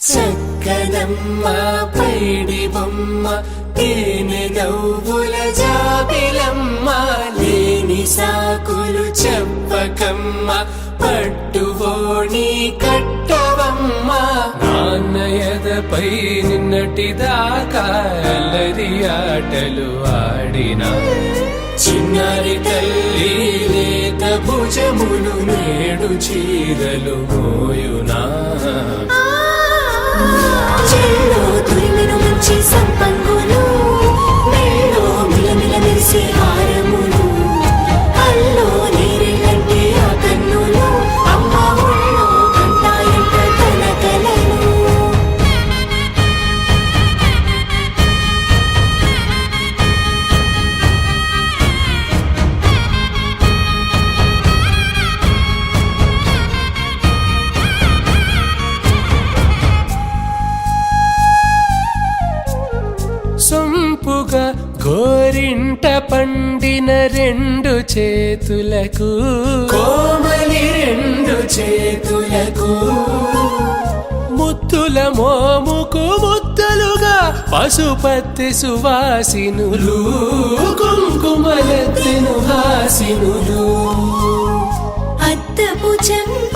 చక్కదమ్మ పైడి బొమ్మ తేనె నవ్వుల జాబిలమ్మ లేని సాకులు చెప్పకమ్మ పట్టువోణి కట్టవమ్మ నాన్నయదపై నిన్నటిదాకా అల్లరి ఆటలు ఆడినా చిన్నారి తల్లి లేత భుజములు నేడు చీరలు మోయునా చెల్లో తురిమిన మంచి సంపంగులు మెల్లో మిలమిల మెరిసే హారములు అల్లో నీరెళ్ళంటే ఆ కన్నులు అమ్మ ఒళ్ళో కంటాయంట తన కలలు సొంపుగా గోరింట పండిన రెండు చేతులకు కోమలి రెండు చేతులకు ముత్తుల మోముకు ముద్దలుగా పశుపతి సువాసినులు కుంకుమలెత్తెను హాసినులు అద్దపు చెంప